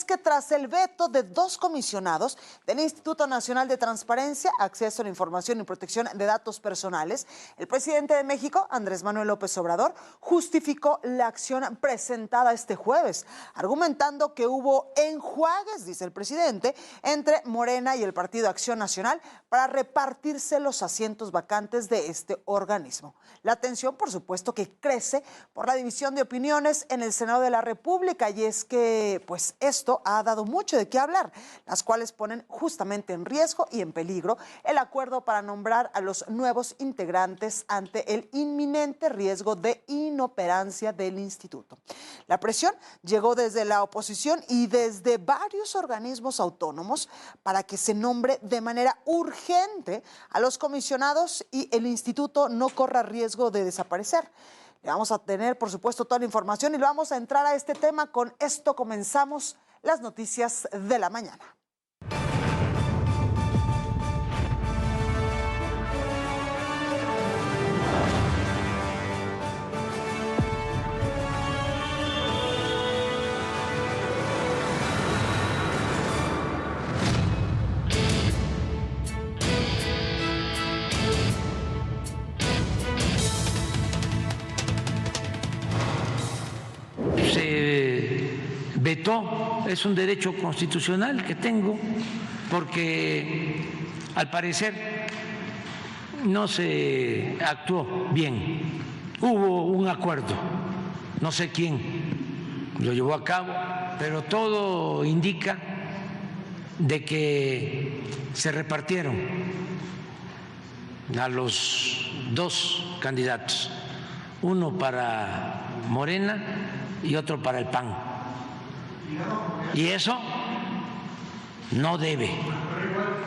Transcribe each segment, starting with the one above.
es que tras el veto de dos comisionados del Instituto Nacional de Transparencia, Acceso a la Información y Protección de Datos Personales, el presidente de México, Andrés Manuel López Obrador, justificó la acción presentada este jueves, argumentando que hubo enjuagues, dice el presidente, entre Morena y el Partido Acción Nacional para repartirse los asientos vacantes de este organismo. La tensión, por supuesto, que crece por la división de opiniones en el Senado de la República, y es que pues esto ha dado mucho de qué hablar, las cuales ponen justamente en riesgo y en peligro el acuerdo para nombrar a los nuevos integrantes ante el inminente riesgo de inoperancia del instituto. La presión llegó desde la oposición y desde varios organismos autónomos para que se nombre de manera urgente a los comisionados y el instituto no corra riesgo de desaparecer. Le vamos a tener, por supuesto, toda la información y le vamos a entrar a este tema. Con esto comenzamos las noticias de la mañana. Se vetó, es un derecho constitucional que tengo, porque al parecer no se actuó bien. Hubo un acuerdo, no sé quién lo llevó a cabo, pero todo indica de que se repartieron a los dos candidatos, uno para Morena y otro para el PAN. Y eso no debe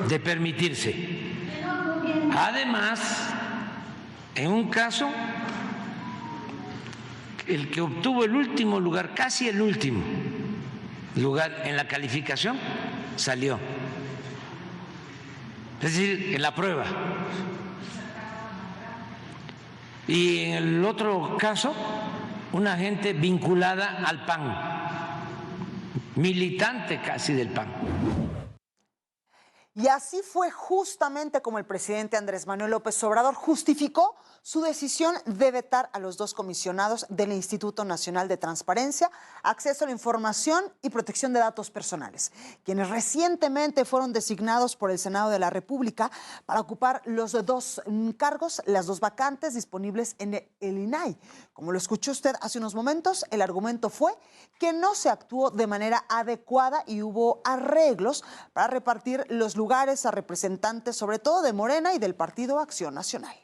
de permitirse. Además, en un caso, el que obtuvo el último lugar, casi el último lugar en la calificación, salió. Es decir, en la prueba. Y en el otro caso, una gente vinculada al PAN, militante casi del PAN. Y así fue justamente como el presidente Andrés Manuel López Obrador justificó su decisión de vetar a los dos comisionados del Instituto Nacional de Transparencia, Acceso a la Información y Protección de Datos Personales, quienes recientemente fueron designados por el Senado de la República para ocupar los dos cargos, las dos vacantes disponibles en el INAI. Como lo escuchó usted hace unos momentos, el argumento fue que no se actuó de manera adecuada y hubo arreglos para repartir los lugares a representantes, sobre todo de Morena y del Partido Acción Nacional.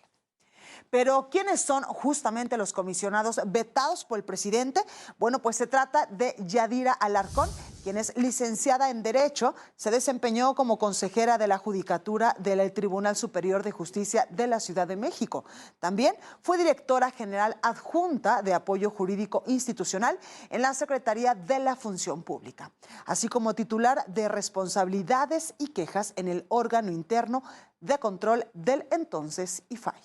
Pero, ¿quiénes son justamente los comisionados vetados por el presidente? Bueno, pues se trata de Yadira Alarcón, quien es licenciada en Derecho, se desempeñó como consejera de la Judicatura del Tribunal Superior de Justicia de la Ciudad de México. También fue directora general adjunta de Apoyo Jurídico Institucional en la Secretaría de la Función Pública, así como titular de Responsabilidades y Quejas en el órgano interno de control del entonces IFAI.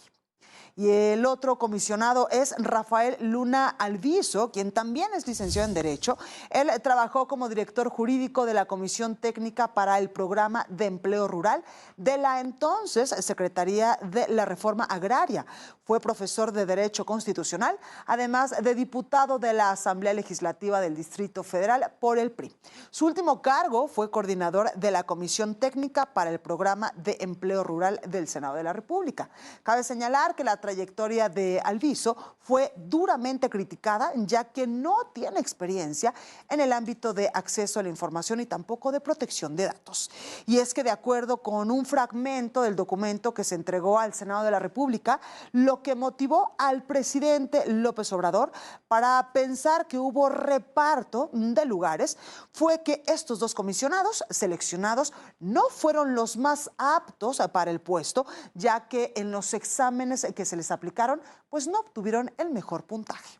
Y el otro comisionado es Rafael Luna Alviso, quien también es licenciado en Derecho. Él trabajó como director jurídico de la Comisión Técnica para el Programa de Empleo Rural de la entonces Secretaría de la Reforma Agraria. Fue profesor de Derecho Constitucional, además de diputado de la Asamblea Legislativa del Distrito Federal por el PRI. Su último cargo fue coordinador de la Comisión Técnica para el Programa de Empleo Rural del Senado de la República. Cabe señalar que la trayectoria de Alviso fue duramente criticada, ya que no tiene experiencia en el ámbito de acceso a la información y tampoco de protección de datos. Y es que, de acuerdo con un fragmento del documento que se entregó al Senado de la República, lo que motivó al presidente López Obrador para pensar que hubo reparto de lugares fue que estos dos comisionados seleccionados no fueron los más aptos para el puesto, ya que en los exámenes que se les aplicaron, pues no obtuvieron el mejor puntaje.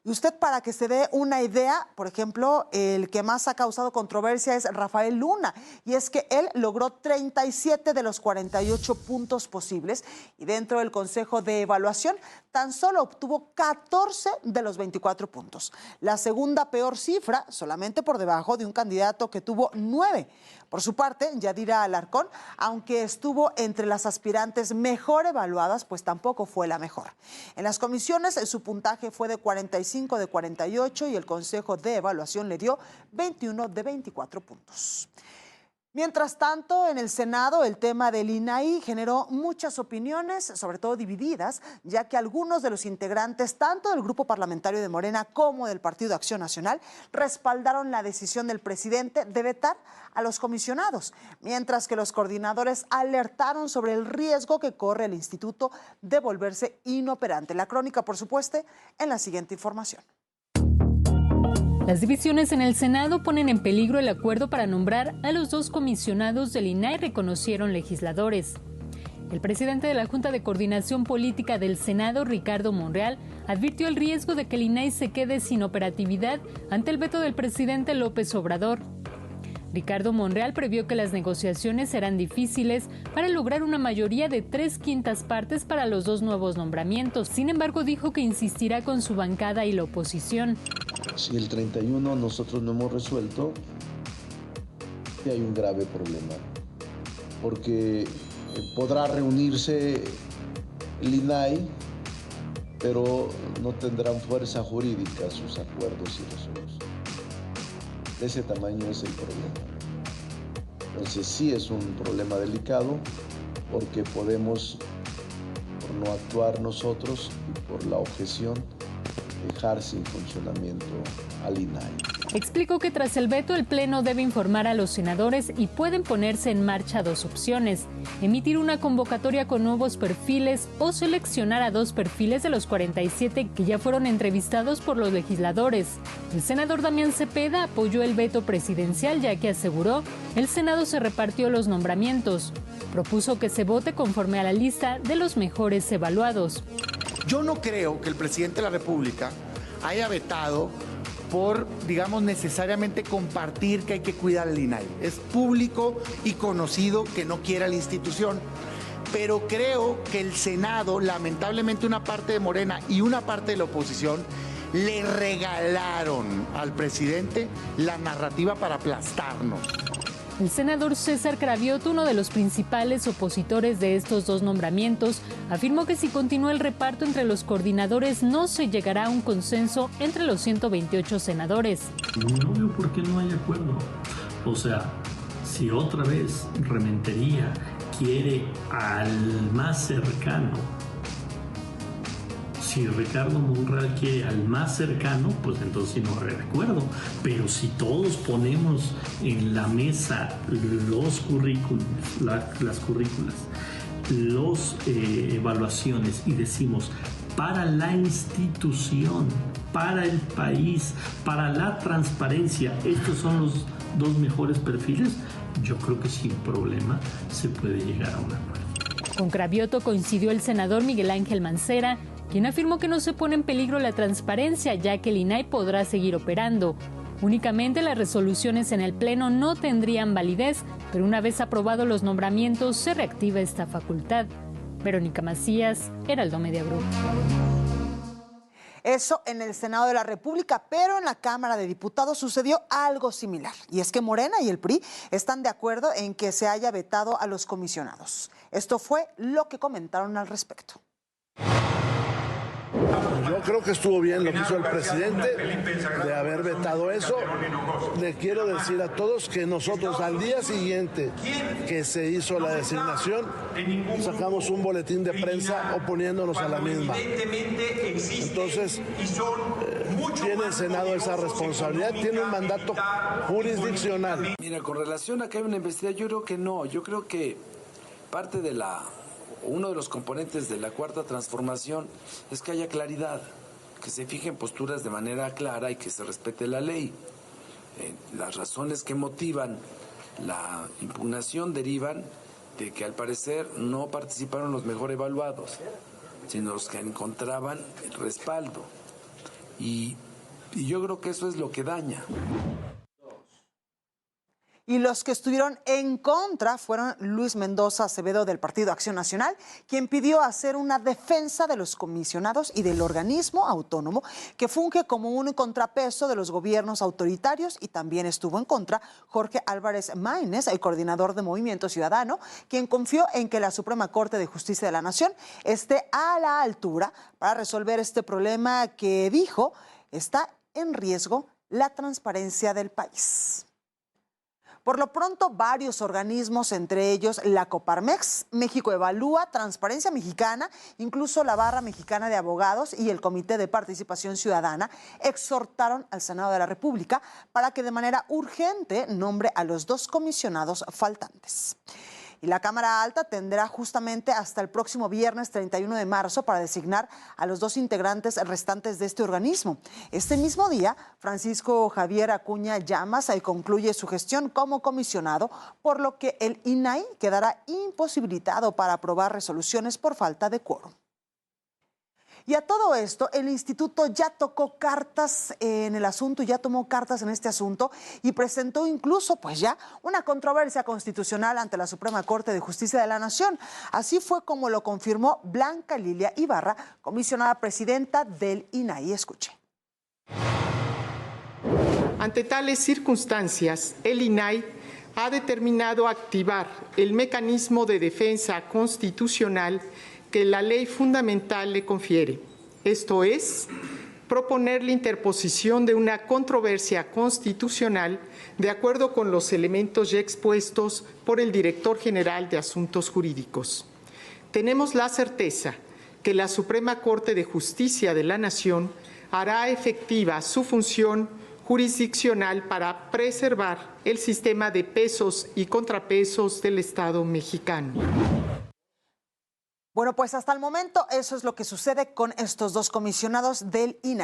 Y usted, para que se dé una idea, por ejemplo, el que más ha causado controversia es Rafael Luna, y es que él logró 37 de los 48 puntos posibles, y dentro del Consejo de Evaluación tan solo obtuvo 14 de los 24 puntos. La segunda peor cifra, solamente por debajo de un candidato que tuvo 9. Por su parte, Yadira Alarcón, aunque estuvo entre las aspirantes mejor evaluadas, pues tampoco fue la mejor. En las comisiones, su puntaje fue de 45 de 48 y el Consejo de Evaluación le dio 21 de 24 puntos. Mientras tanto, en el Senado, el tema del INAI generó muchas opiniones, sobre todo divididas, ya que algunos de los integrantes, tanto del Grupo Parlamentario de Morena como del Partido Acción Nacional, respaldaron la decisión del presidente de vetar a los comisionados, mientras que los coordinadores alertaron sobre el riesgo que corre el instituto de volverse inoperante. La crónica, por supuesto, en la siguiente información. Las divisiones en el Senado ponen en peligro el acuerdo para nombrar a los 2 comisionados del INAI, reconocieron legisladores. El presidente de la Junta de Coordinación Política del Senado, Ricardo Monreal, advirtió el riesgo de que el INAI se quede sin operatividad ante el veto del presidente López Obrador. Ricardo Monreal previó que las negociaciones serán difíciles para lograr una mayoría de 3/5 partes para los 2 nuevos nombramientos. Sin embargo, dijo que insistirá con su bancada y la oposición. Si el 31 nosotros no hemos resuelto, hay un grave problema, porque podrá reunirse el INAI, pero no tendrán fuerza jurídica sus acuerdos y resoluciones. De ese tamaño es el problema. Entonces sí es un problema delicado, porque podemos, por no actuar nosotros y por la objeción, dejar sin funcionamiento al INAI. Explicó que tras el veto el Pleno debe informar a los senadores y pueden ponerse en marcha 2 opciones: emitir una convocatoria con nuevos perfiles o seleccionar a 2 perfiles de los 47 que ya fueron entrevistados por los legisladores. El senador Damián Cepeda apoyó el veto presidencial, ya que aseguró el Senado se repartió los nombramientos. Propuso que se vote conforme a la lista de los mejores evaluados. Yo no creo que el presidente de la República haya vetado por, digamos, necesariamente compartir que hay que cuidar al INAI. Es público y conocido que no quiere a la institución. Pero creo que el Senado, lamentablemente una parte de Morena y una parte de la oposición, le regalaron al presidente la narrativa para aplastarnos. El senador César Cravioto, uno de los principales opositores de estos 2 nombramientos, afirmó que si continúa el reparto entre los coordinadores no se llegará a un consenso entre los 128 senadores. No veo por qué no hay acuerdo. O sea, si otra vez Rementería quiere al más cercano, si Ricardo Monreal quiere al más cercano, pues entonces no va a haber acuerdo. Pero si todos ponemos en la mesa los currículos, las currículas, las evaluaciones y decimos para la institución, para el país, para la transparencia, estos son los 2 mejores perfiles, yo creo que sin problema se puede llegar a un acuerdo. Con Cravioto coincidió el senador Miguel Ángel Mancera, quien afirmó que no se pone en peligro la transparencia, ya que el INAI podrá seguir operando. Únicamente las resoluciones en el Pleno no tendrían validez, pero una vez aprobados los nombramientos se reactiva esta facultad. Verónica Macías, Heraldo Media Group. Eso en el Senado de la República, pero en la Cámara de Diputados sucedió algo similar. Y es que Morena y el PRI están de acuerdo en que se haya vetado a los comisionados. Esto fue lo que comentaron al respecto. Yo creo que estuvo bien lo que hizo el presidente de haber vetado eso. Le quiero decir a todos que nosotros al día siguiente que se hizo la designación sacamos un boletín de prensa oponiéndonos a la misma. Entonces, tiene el Senado esa responsabilidad, tiene un mandato jurisdiccional. Mira, con relación a que hay una investigación, yo creo que no. Yo creo que parte de uno de los componentes de la Cuarta Transformación es que haya claridad, que se fijen posturas de manera clara y que se respete la ley. Las razones que motivan la impugnación derivan de que al parecer no participaron los mejor evaluados, sino los que encontraban el respaldo. Y yo creo que eso es lo que daña. Y los que estuvieron en contra fueron Luis Mendoza Acevedo del Partido Acción Nacional, quien pidió hacer una defensa de los comisionados y del organismo autónomo que funge como un contrapeso de los gobiernos autoritarios, y también estuvo en contra Jorge Álvarez Maínez, el coordinador de Movimiento Ciudadano, quien confió en que la Suprema Corte de Justicia de la Nación esté a la altura para resolver este problema que, dijo, está en riesgo la transparencia del país. Por lo pronto, varios organismos, entre ellos la Coparmex, México Evalúa, Transparencia Mexicana, incluso la Barra Mexicana de Abogados y el Comité de Participación Ciudadana, exhortaron al Senado de la República para que de manera urgente nombre a los 2 comisionados faltantes. Y la Cámara Alta tendrá justamente hasta el próximo viernes 31 de marzo para designar a los 2 integrantes restantes de este organismo. Este mismo día, Francisco Javier Acuña Llamas concluye su gestión como comisionado, por lo que el INAI quedará imposibilitado para aprobar resoluciones por falta de quórum. Y a todo esto, el instituto ya tocó cartas en el asunto, ya tomó cartas en este asunto y presentó incluso, pues ya, una controversia constitucional ante la Suprema Corte de Justicia de la Nación. Así fue como lo confirmó Blanca Lilia Ibarra, comisionada presidenta del INAI. Escuche. Ante tales circunstancias, el INAI ha determinado activar el mecanismo de defensa constitucional que la ley fundamental le confiere. Esto es, proponer la interposición de una controversia constitucional de acuerdo con los elementos ya expuestos por el Director General de Asuntos Jurídicos. Tenemos la certeza que la Suprema Corte de Justicia de la Nación hará efectiva su función jurisdiccional para preservar el sistema de pesos y contrapesos del Estado mexicano. Bueno, pues hasta el momento eso es lo que sucede con estos 2 comisionados del INAI.